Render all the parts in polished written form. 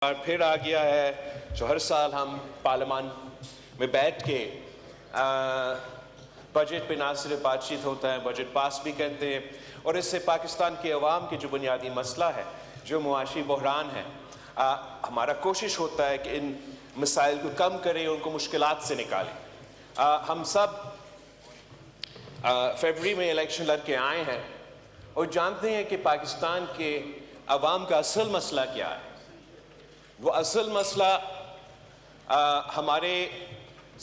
اور پھر آ گیا ہے جو ہر سال ہم پارلیمان میں بیٹھ کے بجٹ پہ نہ صرف بات چیت ہوتا ہے، بجٹ پاس بھی کرتے ہیں، اور اس سے پاکستان کے عوام کے جو بنیادی مسئلہ ہے، جو معاشی بحران ہے، ہمارا کوشش ہوتا ہے کہ ان مسائل کو کم کریں، ان کو مشکلات سے نکالیں۔ ہم سب فروری میں الیکشن لڑ کے آئے ہیں اور جانتے ہیں کہ پاکستان کے عوام کا اصل مسئلہ کیا ہے۔ وہ اصل مسئلہ ہمارے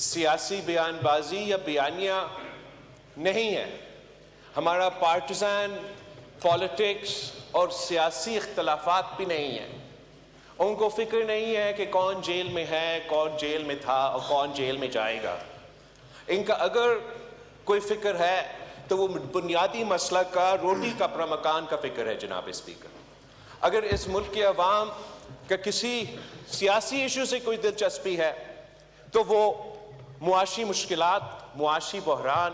سیاسی بیان بازی یا بیانیہ نہیں ہے، ہمارا پارٹیزن پالیٹکس اور سیاسی اختلافات بھی نہیں ہیں۔ ان کو فکر نہیں ہے کہ کون جیل میں ہے، کون جیل میں تھا اور کون جیل میں جائے گا۔ ان کا اگر کوئی فکر ہے تو وہ بنیادی مسئلہ کا، روٹی کپڑا مکان کا فکر ہے جناب اسپیکر۔ اگر اس ملک کے عوام کا کسی سیاسی ایشو سے کوئی دلچسپی ہے تو وہ معاشی مشکلات، معاشی بحران،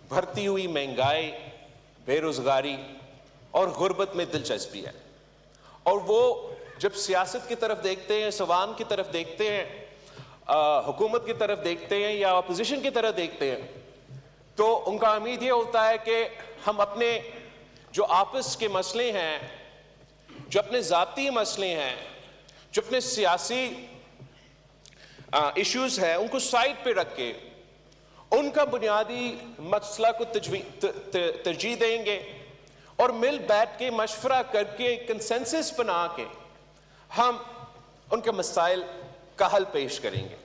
بڑھتی ہوئی مہنگائی، بے روزگاری اور غربت میں دلچسپی ہے۔ اور وہ جب سیاست کی طرف دیکھتے ہیں، عوام کی طرف دیکھتے ہیں، حکومت کی طرف دیکھتے ہیں یا اپوزیشن کی طرف دیکھتے ہیں، تو ان کا امید یہ ہوتا ہے کہ ہم اپنے جو آپس کے مسئلے ہیں، جو اپنے ذاتی مسئلے ہیں، جو اپنے سیاسی ایشوز ہیں، ان کو سائڈ پہ رکھ کے ان کا بنیادی مسئلہ کو ترجیح دیں گے اور مل بیٹھ کے مشورہ کر کے کنسنسس بنا کے ہم ان کے مسائل کا حل پیش کریں گے۔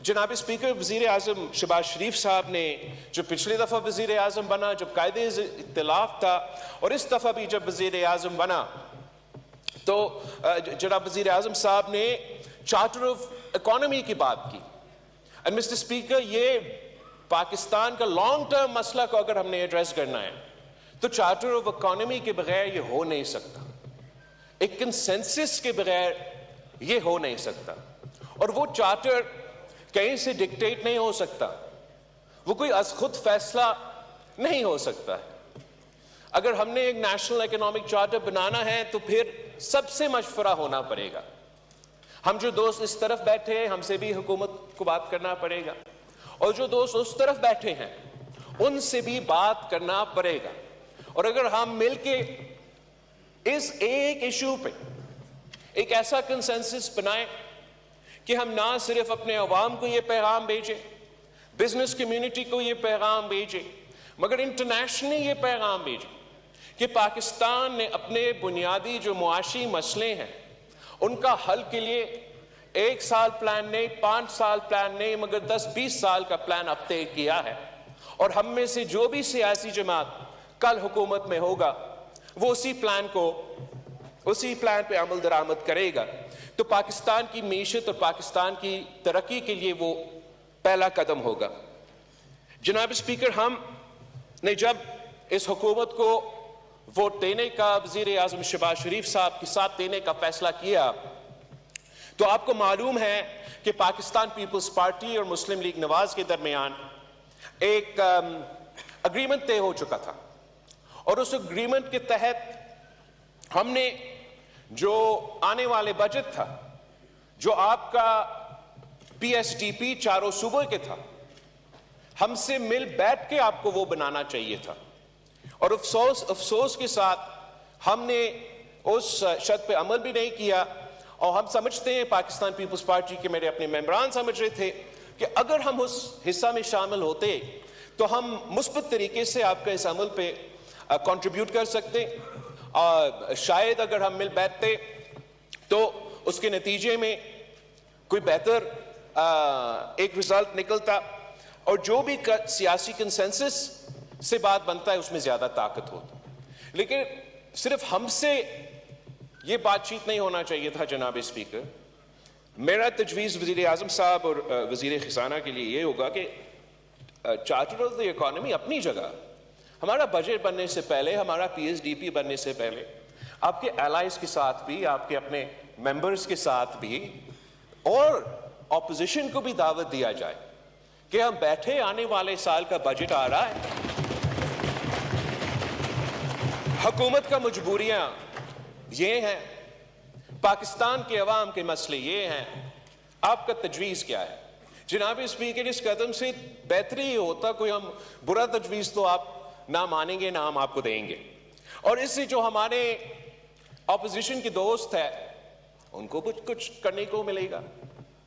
جناب اسپیکر، وزیر اعظم شہباز شریف صاحب نے جو پچھلی دفعہ وزیر اعظم بنا جب قائد اختلاف تھا، اور اس دفعہ بھی جب وزیر اعظم بنا تو جناب وزیر اعظم صاحب نے چارٹر آف اکانومی کی بات کی۔ اور مسٹر اسپیکر، یہ پاکستان کا لانگ ٹرم مسئلہ کو اگر ہم نے ایڈریس کرنا ہے تو چارٹر آف اکانومی کے بغیر یہ ہو نہیں سکتا، ایک کنسنسس کے بغیر یہ ہو نہیں سکتا، اور وہ چارٹر کہیں سے ڈکٹیٹ نہیں ہو سکتا، وہ کوئی از خود فیصلہ نہیں ہو سکتا ہے۔ اگر ہم نے ایک نیشنل اکنامک چارٹر بنانا ہے تو پھر سب سے مشورہ ہونا پڑے گا۔ ہم جو دوست اس طرف بیٹھے ہیں، ہم سے بھی حکومت کو بات کرنا پڑے گا، اور جو دوست اس طرف بیٹھے ہیں ان سے بھی بات کرنا پڑے گا۔ اور اگر ہم مل کے اس ایک ایشو پہ ایک ایسا کنسنسس بنائیں کہ ہم نہ صرف اپنے عوام کو یہ پیغام بھیجیں، بزنس کمیونٹی کو یہ پیغام بھیجیں، مگر انٹرنیشنلی یہ پیغام بھیجیں کہ پاکستان نے اپنے بنیادی جو معاشی مسئلے ہیں ان کا حل کے لیے 1 سال پلان نہیں، 5 سال پلان نہیں، مگر 10-20 سال کا پلان اب طے کیا ہے۔ اور ہم میں سے جو بھی سیاسی جماعت کل حکومت میں ہوگا وہ اسی پلان پہ عمل درآمد کرے گا، تو پاکستان کی معیشت اور پاکستان کی ترقی کے لیے وہ پہلا قدم ہوگا۔ جناب اسپیکر، ہم نے جب اس حکومت کو ووٹ دینے کا، وزیر اعظم شہباز شریف صاحب کے ساتھ دینے کا فیصلہ کیا، تو آپ کو معلوم ہے کہ پاکستان پیپلز پارٹی اور مسلم لیگ نواز کے درمیان ایک اگریمنٹ طے ہو چکا تھا، اور اس اگریمنٹ کے تحت ہم نے جو آنے والے بجٹ تھا، جو آپ کا پی ایس ڈی پی چاروں صوبوں کے تھا، ہم سے مل بیٹھ کے آپ کو وہ بنانا چاہیے تھا، اور افسوس کے ساتھ ہم نے اس شرط پہ عمل بھی نہیں کیا۔ اور ہم سمجھتے ہیں، پاکستان پیپلز پارٹی کے میرے اپنے ممبران سمجھ رہے تھے کہ اگر ہم اس حصہ میں شامل ہوتے تو ہم مثبت طریقے سے آپ کا اس عمل پہ کنٹریبیوٹ کر سکتے، اور شاید اگر ہم مل بیٹھتے تو اس کے نتیجے میں کوئی بہتر ایک رزلٹ نکلتا، اور جو بھی سیاسی کنسنسس سے بات بنتا ہے اس میں زیادہ طاقت ہوتی۔ لیکن صرف ہم سے یہ بات چیت نہیں ہونا چاہیے تھا جناب اسپیکر۔ میرا تجویز وزیر اعظم صاحب اور وزیر خزانہ کے لیے یہ ہوگا کہ چارٹر آف دی اکانومی اپنی جگہ، ہمارا بجٹ بننے سے پہلے، ہمارا پی ایس ڈی پی بننے سے پہلے آپ کے الائز کے ساتھ بھی، آپ کے اپنے ممبرز کے ساتھ بھی، اور اپوزیشن کو بھی دعوت دیا جائے کہ ہم بیٹھے، آنے والے سال کا بجٹ آ رہا ہے، حکومت کا مجبوریاں یہ ہیں، پاکستان کے عوام کے مسئلے یہ ہیں، آپ کا تجویز کیا ہے؟ جناب اسپیکر، اس قدم سے بہتر ہی ہوتا کوئی ہم برا تجویز تو آپ نہ مانیں گے نہ ہم آپ کو دیں گے، اور اس سے جو ہمارے اپوزیشن کے دوست ہیں ان کو کچھ کرنے کو ملے گا،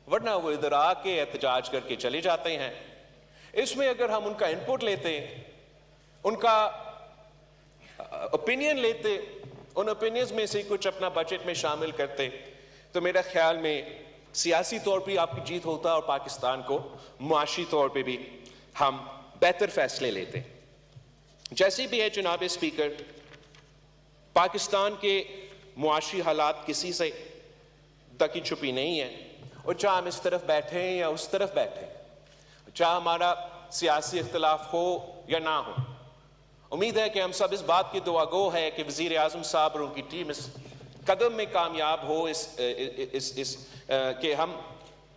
ورنہ وہ ادھر آ کے احتجاج کر کے چلے جاتے ہیں۔ اس میں اگر ہم ان کا انپٹ لیتے، ان کا اوپینین لیتے، ان اوپینینز میں سے کچھ اپنا بجٹ میں شامل کرتے، تو میرا خیال میں سیاسی طور پہ آپ کی جیت ہوتا اور پاکستان کو معاشی طور پہ بھی ہم بہتر فیصلے لیتے۔ جیسے بھی ہے جناب اسپیکر، پاکستان کے معاشی حالات کسی سے ڈکی چھپی نہیں ہیں، اور چاہے ہم اس طرف بیٹھے ہیں یا اس طرف بیٹھے ہیں، چاہے ہمارا سیاسی اختلاف ہو یا نہ ہو، امید ہے کہ ہم سب اس بات کی دعا گو ہے کہ وزیر اعظم صاحب اور ان کی ٹیم اس قدم میں کامیاب ہو کہ ہم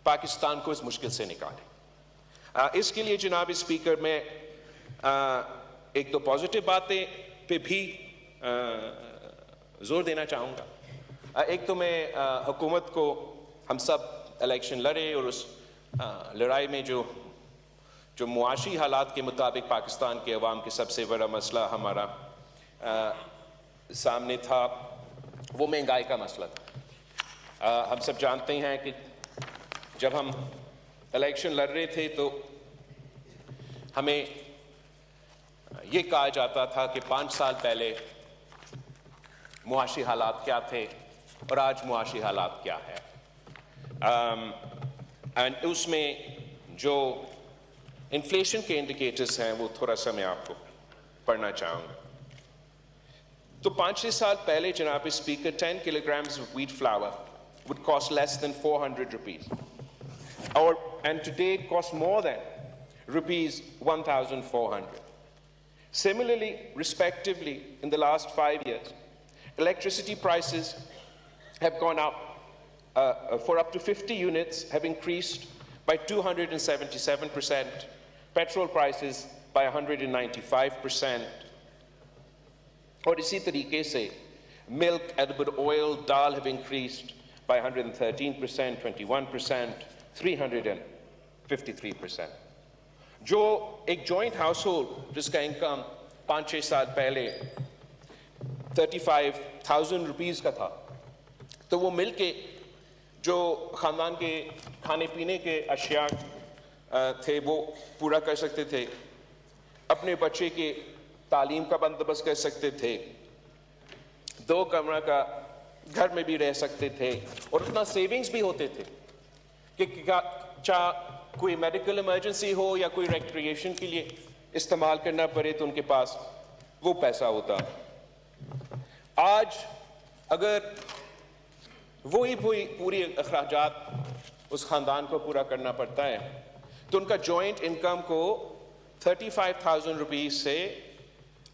پاکستان کو اس مشکل سے نکالیں۔ اس کے لیے جناب اسپیکر میں ایک دو پازیٹیو باتیں پہ بھی زور دینا چاہوں گا۔ ایک تو میں حکومت کو، ہم سب الیکشن لڑے اور اس لڑائی میں جو معاشی حالات کے مطابق پاکستان کے عوام کے سب سے بڑا مسئلہ ہمارا سامنے تھا وہ مہنگائی کا مسئلہ تھا۔ ہم سب جانتے ہیں کہ جب ہم الیکشن لڑ رہے تھے تو ہمیں یہ کہا جاتا تھا کہ 5 سال پہلے معاشی حالات کیا تھے اور آج معاشی حالات کیا ہے۔ اس میں جو انفلیشن کے انڈیکیٹرز ہیں وہ تھوڑا سا میں آپ کو پڑھنا چاہوں گا۔ تو 5-6 سال پہلے جناب speaker 10 kilograms of wheat flour would cost less than 400 rupees, and today it costs more than rupees 1,400. Similarly, respectively, in the last 5 years, electricity prices have gone up for up to 50 units have increased by 277%, petrol prices by 195%, اور اسی طریقے سے milk, edible oil, dal have increased by 113%, 21%, 353%. جو ایک joint house hold جس کا income 5-6 سال پہلے 35,000 روپیز کا تھا، تو وہ مل کے جو خاندان کے کھانے پینے کے اشیاء تھے وہ پورا کر سکتے تھے، اپنے بچے کے تعلیم کا بندوبست کر سکتے تھے، 2 کمرہ کا گھر میں بھی رہ سکتے تھے، اور اتنا سیونگز بھی ہوتے تھے کہ چاہے کوئی میڈیکل ایمرجنسی ہو یا کوئی ریکریشن کے لیے استعمال کرنا پڑے تو ان کے پاس وہ پیسہ ہوتا۔ آج اگر وہی پوری اخراجات اس خاندان کو پورا کرنا پڑتا ہے تو ان کا جوائنٹ انکم کو 35,000 روپیز سے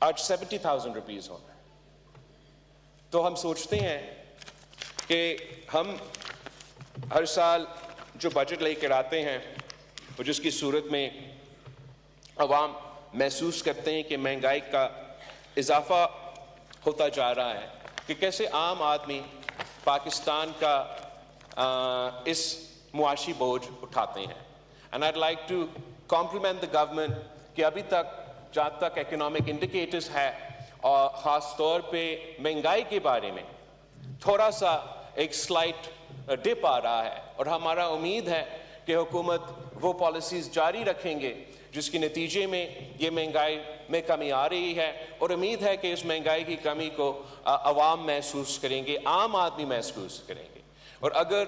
آج 70,000 روپیز ہونا ہے۔ تو ہم سوچتے ہیں کہ ہم ہر سال جو بجٹ لے کر آتے ہیں اور جس کی صورت میں عوام محسوس کرتے ہیں کہ مہنگائی کا اضافہ ہوتا جا رہا ہے، کہ کیسے عام آدمی پاکستان کا اس معاشی بوجھ اٹھاتے ہیں۔ And I'd like to compliment the government کہ ابھی تک جہاں تک اکنامک انڈیکیٹرز ہے اور خاص طور پہ مہنگائی کے بارے میں تھوڑا سا ایک سلائٹ ڈپ آ رہا ہے، اور ہمارا امید ہے کہ حکومت وہ پالیسیز جاری رکھیں گے جس کے نتیجے میں یہ مہنگائی میں کمی آ رہی ہے، اور امید ہے کہ اس مہنگائی کی کمی کو عوام محسوس کریں گے، عام آدمی محسوس کریں گے۔ اور اگر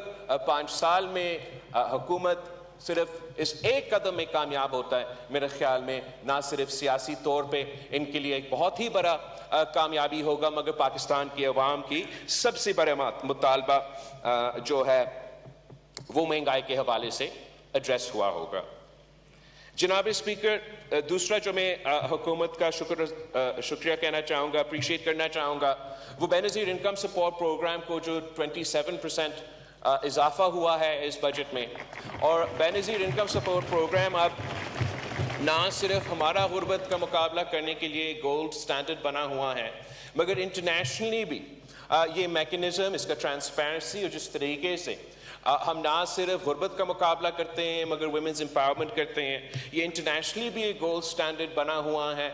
5 سال میں حکومت صرف اس ایک قدم میں کامیاب ہوتا ہے، میرے خیال میں نہ صرف سیاسی طور پہ ان کے لیے ایک بہت ہی بڑا کامیابی ہوگا، مگر پاکستان کی عوام کی سب سے بڑا مطالبہ جو ہے وہ مہنگائی کے حوالے سے ایڈریس ہوا ہوگا۔ جناب اسپیکر، دوسرا جو میں حکومت کا شکریہ کہنا چاہوں گا، اپریشیٹ کرنا چاہوں گا، وہ بے نظیر انکم سپورٹ پروگرام کو جو 27% اضافہ ہوا ہے اس بجٹ میں، اور بے نظیر انکم سپورٹ پروگرام اب نہ صرف ہمارا غربت کا مقابلہ کرنے کے لیے گولڈ سٹینڈرڈ بنا ہوا ہے، مگر انٹرنیشنلی بھی یہ میکنزم، اس کا ٹرانسپیرنسی اور جس طریقے سے ہم نہ صرف غربت کا مقابلہ کرتے ہیں مگر ویمنز امپاورمنٹ کرتے ہیں، یہ انٹرنیشنلی بھی ایک گولڈ سٹینڈرڈ بنا ہوا ہے۔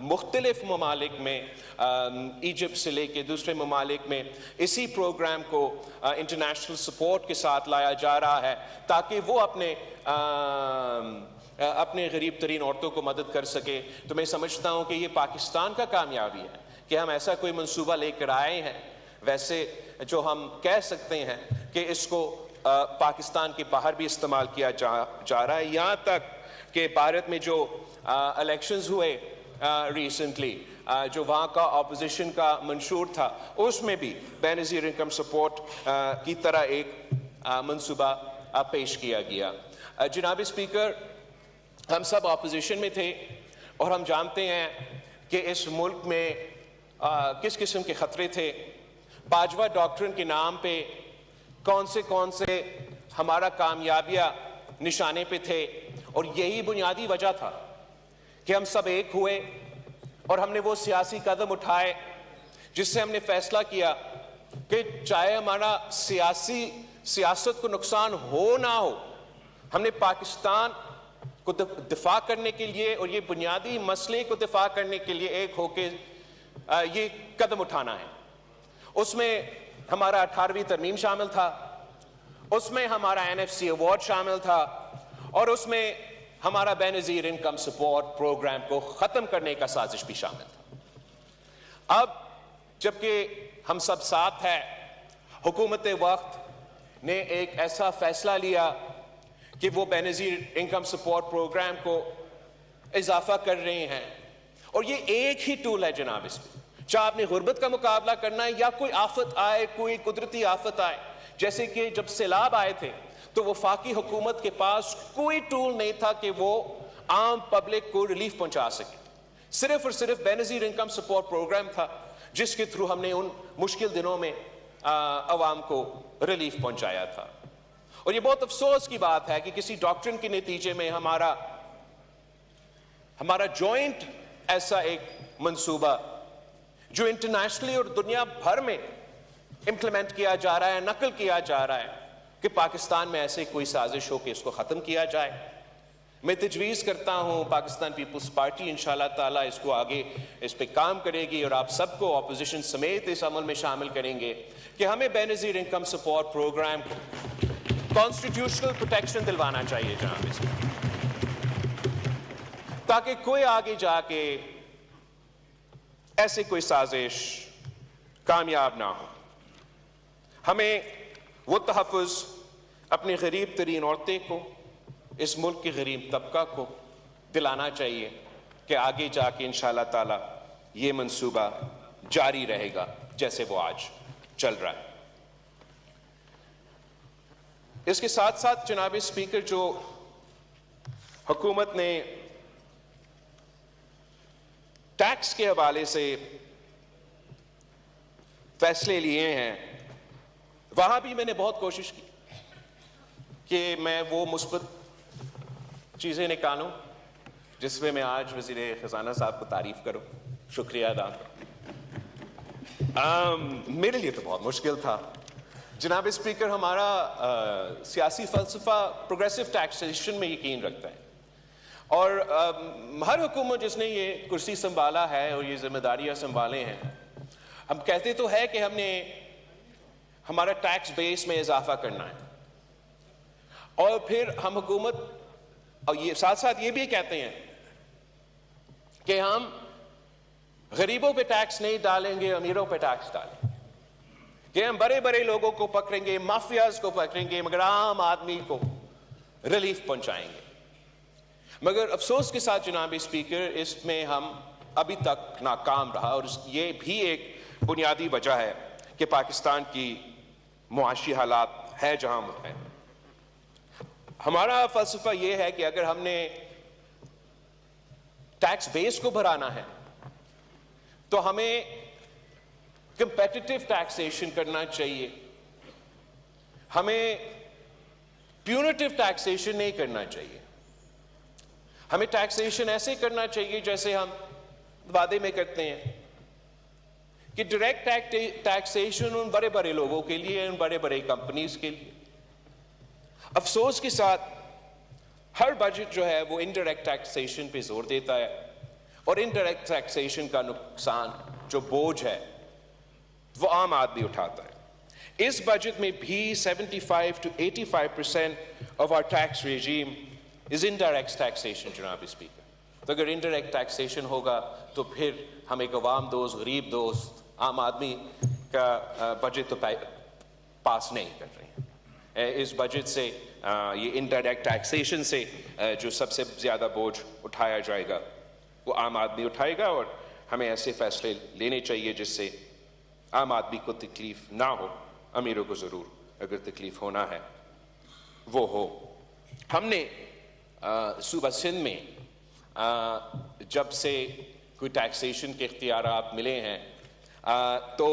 مختلف ممالک میں، ایجپٹ سے لے کے دوسرے ممالک میں اسی پروگرام کو انٹرنیشنل سپورٹ کے ساتھ لایا جا رہا ہے تاکہ وہ اپنے غریب ترین عورتوں کو مدد کر سکے۔ تو میں سمجھتا ہوں کہ یہ پاکستان کا کامیابی ہے کہ ہم ایسا کوئی منصوبہ لے کر آئے ہیں۔ ویسے جو ہم کہہ سکتے ہیں کہ اس کو پاکستان کے باہر بھی استعمال کیا جا رہا ہے، یہاں تک کہ بھارت میں جو الیکشنز ہوئے ریسنٹلی، جو وہاں کا اپوزیشن کا منشور تھا، اس میں بھی بے نظیر انکم سپورٹ کی طرح ایک منصوبہ پیش کیا گیا۔ جناب اسپیکر، ہم سب اپوزیشن میں تھے اور ہم جانتے ہیں کہ اس ملک میں کس قسم کے خطرے تھے۔ باجوہ ڈاکٹرن کے نام پہ کون سے ہمارا کامیابیاں نشانے پہ تھے، اور یہی بنیادی وجہ تھا کہ ہم سب ایک ہوئے اور ہم نے وہ سیاسی قدم اٹھائے جس سے ہم نے فیصلہ کیا کہ چاہے ہمارا سیاست کو نقصان ہو نہ ہو، ہم نے پاکستان کو دفاع کرنے کے لیے اور یہ بنیادی مسئلے کو دفاع کرنے کے لیے ایک ہو کے یہ قدم اٹھانا ہے۔ اس میں ہمارا 18ویں ترمیم شامل تھا، اس میں ہمارا NFC ایوارڈ شامل تھا، اور اس میں ہمارا بے نظیر انکم سپورٹ پروگرام کو ختم کرنے کا سازش بھی شامل تھا۔ اب جبکہ ہم سب ساتھ ہیں، حکومت وقت نے ایک ایسا فیصلہ لیا کہ وہ بے نظیر انکم سپورٹ پروگرام کو اضافہ کر رہے ہیں، اور یہ ایک ہی ٹول ہے جناب، اس میں چاہے آپ نے غربت کا مقابلہ کرنا ہے یا کوئی آفت آئے، کوئی قدرتی آفت آئے۔ جیسے کہ جب سیلاب آئے تھے تو وفاقی حکومت کے پاس کوئی ٹول نہیں تھا کہ وہ عام پبلک کو ریلیف پہنچا سکے، صرف اور صرف بے نظیر انکم سپورٹ پروگرام تھا جس کے تھرو ہم نے ان مشکل دنوں میں عوام کو ریلیف پہنچایا تھا۔ اور یہ بہت افسوس کی بات ہے کہ کسی ڈاکٹرن کے نتیجے میں ہمارا جوائنٹ ایسا ایک منصوبہ جو انٹرنیشنلی اور دنیا بھر میں امپلیمنٹ کیا جا رہا ہے، نقل کیا جا رہا ہے، کہ پاکستان میں ایسے کوئی سازش ہو کہ اس کو ختم کیا جائے۔ میں تجویز کرتا ہوں پاکستان پیپلز پارٹی انشاءاللہ تعالیٰ اس کو آگے اس پہ کام کرے گی، اور آپ سب کو اپوزیشن سمیت اس عمل میں شامل کریں گے کہ ہمیں Benazir income support programme constitutional protection دلوانا چاہیے جناب، اس میں تاکہ کوئی آگے جا کے ایسے کوئی سازش کامیاب نہ ہو۔ ہمیں وہ تحفظ اپنی غریب ترین عورتیں کو، اس ملک کے غریب طبقہ کو دلانا چاہیے کہ آگے جا کے انشاءاللہ تعالی یہ منصوبہ جاری رہے گا جیسے وہ آج چل رہا ہے۔ اس کے ساتھ ساتھ جناب اسپیکر، جو حکومت نے ٹیکس کے حوالے سے فیصلے لیے ہیں، وہاں بھی میں نے بہت کوشش کی کہ میں وہ مثبت چیزیں نکالوں جس میں آج وزیر خزانہ صاحب کو تعریف کروں، شکریہ ادا کروں۔ میرے لیے تو بہت مشکل تھا جناب اسپیکر۔ ہمارا سیاسی فلسفہ پروگریسو ٹیکسیشن میں یقین رکھتا ہے، اور ہر حکومت جس نے یہ کرسی سنبھالا ہے اور یہ ذمہ داریاں سنبھالے ہیں، ہم کہتے تو ہے کہ ہم نے ہمارا ٹیکس بیس میں اضافہ کرنا ہے، اور پھر ہم حکومت اور یہ ساتھ ساتھ یہ بھی کہتے ہیں کہ ہم غریبوں پہ ٹیکس نہیں ڈالیں گے، امیروں پہ ٹیکس ڈالیں گے، کہ ہم بڑے بڑے لوگوں کو پکڑیں گے، مافیاز کو پکڑیں گے، مگر عام آدمی کو ریلیف پہنچائیں گے۔ مگر افسوس کے ساتھ جناب اسپیکر، اس میں ہم ابھی تک ناکام رہا، اور یہ بھی ایک بنیادی وجہ ہے کہ پاکستان کی معاشی حالات ہے جہاں وہ ہے۔ ہمارا فلسفہ یہ ہے کہ اگر ہم نے ٹیکس بیس کو بڑھانا ہے تو ہمیں کمپیٹیٹو ٹیکسیشن کرنا چاہیے، ہمیں پیونیٹو ٹیکسیشن نہیں کرنا چاہیے۔ ہمیں ٹیکسیشن ایسے کرنا چاہیے جیسے ہم وعدے میں کرتے ہیں کہ ڈائریکٹ ٹیکسیشن ان بڑے بڑے لوگوں کے لیے، ان بڑے بڑے کمپنیز کے لیے. افسوس کے ساتھ ہر بجٹ جو ہے وہ انڈائریکٹ ٹیکسیشن پہ زور دیتا ہے، اور انڈائریکٹ ٹیکسیشن کا نقصان جو بوجھ ہے وہ عام آدمی اٹھاتا ہے. اس بجٹ میں بھی 75 to 85% of our tax regime is indirect taxation جناب اسپیکر. تو اگر انڈائریکٹ ٹیکسیشن ہوگا تو پھر ہم ایک عوام دوست، غریب دوست، عام آدمی کا بجٹ تو پاس نہیں کر رہے ہیں. اس بجٹ سے یہ انڈائریکٹ ٹیکسیشن سے جو سب سے زیادہ بوجھ اٹھایا جائے گا وہ عام آدمی اٹھائے گا، اور ہمیں ایسے فیصلے لینے چاہیے جس سے عام آدمی کو تکلیف نہ ہو. امیروں کو ضرور اگر تکلیف ہونا ہے وہ ہو. ہم نے صوبہ سندھ میں جب سے کوئی ٹیکسیشن کے اختیارات ملے ہیں تو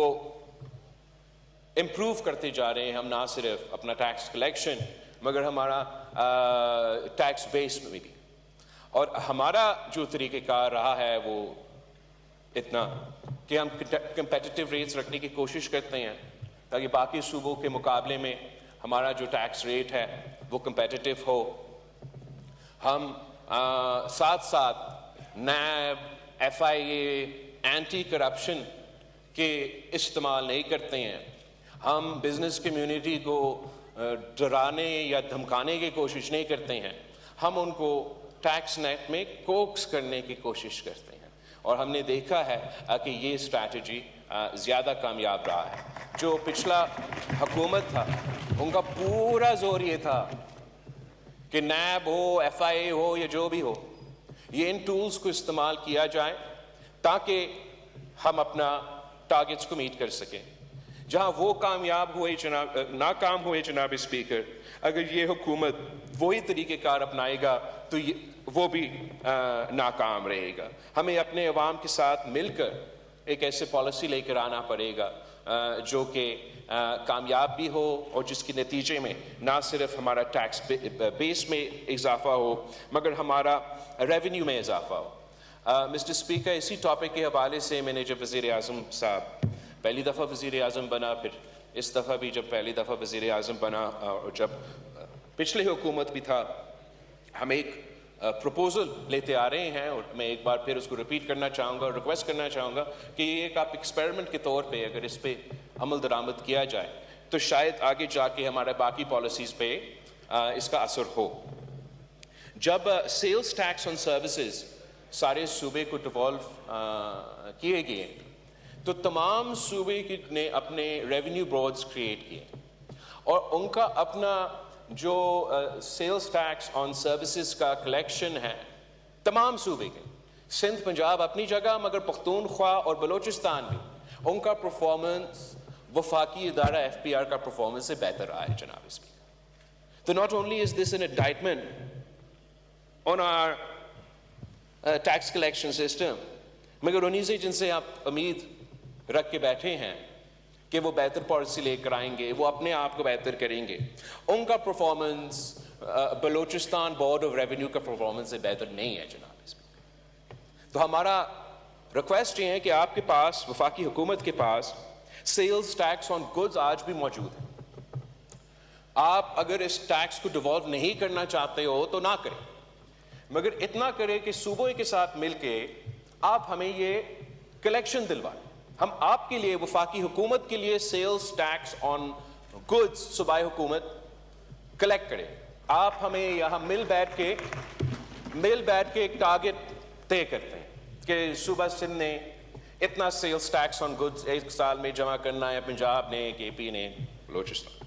امپروو کرتے جا رہے ہیں. ہم نہ صرف اپنا ٹیکس کلیکشن مگر ہمارا ٹیکس بیس میں بھی، اور ہمارا جو طریقہ کار رہا ہے وہ اتنا کہ ہم کمپیٹیٹیو ریٹس رکھنے کی کوشش کرتے ہیں تاکہ باقی صوبوں کے مقابلے میں ہمارا جو ٹیکس ریٹ ہے وہ کمپیٹیٹیو ہو. ہم ساتھ ساتھ نیب، ایف آئی اے، اینٹی کرپشن کے استعمال نہیں کرتے ہیں. ہم بزنس کمیونٹی کو ڈرانے یا دھمکانے کی کوشش نہیں کرتے ہیں. ہم ان کو ٹیکس نیٹ میں کوکس کرنے کی کوشش کرتے ہیں، اور ہم نے دیکھا ہے کہ یہ اسٹریٹجی زیادہ کامیاب رہا ہے. جو پچھلا حکومت تھا ان کا پورا زور یہ تھا کہ نیب ہو، ایف آئی اے ہو یا جو بھی ہو، یہ ان ٹولز کو استعمال کیا جائے تاکہ ہم اپنا ٹارگٹس کو میٹ کر سکیں. جہاں وہ کامیاب ہوئے ناکام ہوئے جناب اسپیکر، اگر یہ حکومت وہی طریقہ کار اپنائے گا تو وہ بھی ناکام رہے گا. ہمیں اپنے عوام کے ساتھ مل کر ایک ایسے پالیسی لے کر آنا پڑے گا جو کہ کامیاب بھی ہو اور جس کے نتیجے میں نہ صرف ہمارا ٹیکس بیس میں اضافہ ہو مگر ہمارا ریونیو میں اضافہ ہو. مسٹر اسپیکر، اسی ٹاپک کے حوالے سے میں نے جب وزیر اعظم صاحب پہلی دفعہ وزیر اعظم بنا، پھر اس دفعہ بھی جب پہلی دفعہ وزیر اعظم بنا، اور جب پچھلے حکومت بھی تھا، ہم ایک پروپوزل لیتے آ رہے ہیں، اور میں ایک بار پھر اس کو ریپیٹ کرنا چاہوں گا اور ریکویسٹ کرنا چاہوں گا کہ یہ ایک آپ ایکسپیریمنٹ کے طور پہ اگر اس پہ عمل درآمد کیا جائے تو شاید آگے جا کے ہمارے باقی پالیسیز پہ اس کا اثر ہو. جب سیلز ٹیکس آن سروسز سارے صوبے کو ڈیوالو کیے گئے تو تمام صوبے نے اپنے ریونیو بورڈز کریٹ کیے، اور ان کا اپنا جو سیلز ٹیکس آن سروسز کا کلیکشن ہے تمام صوبے کے، سندھ پنجاب اپنی جگہ مگر پختونخوا اور بلوچستان بھی، ان کا پرفارمنس وفاقی ادارہ ایف پی آر کا پرفارمنس سے بہتر رہا ہے جناب اسپیکر. تو not only is this an indictment on our tax collection system مگر انہی سے جن سے آپ امید رکھ کے بیٹھے ہیں کہ وہ بہتر پالیسی لے کر آئیں گے، وہ اپنے آپ کو بہتر کریں گے، ان کا performance Balochistan board of revenue کا پرفارمنس سے بہتر نہیں ہے جناب اسپیکر. تو ہمارا ریکویسٹ یہ ہے کہ آپ کے پاس، وفاقی حکومت کے پاس، سیلز ٹیکس آن گڈز آج بھی موجود ہے. آپ اگر اس ٹیکس کو ڈیوالو نہیں کرنا چاہتے ہو تو نہ کریں، مگر اتنا کریں کہ صوبوں کے ساتھ مل کے آپ ہمیں یہ کلیکشن دلوائیں. ہم آپ کے لیے، وفاقی حکومت کے لیے سیلز ٹیکس آن گڈز صوبائی حکومت کلیکٹ کریں. آپ ہمیں یہاں مل بیٹھ کے ایک ٹارگٹ طے کرتے ہیں کہ صوبہ سندھ نے اتنا سیلز ٹیکس آن گڈز ایک سال میں جمع کرنا ہے، پنجاب نے، کے پی نے، بلوچستان.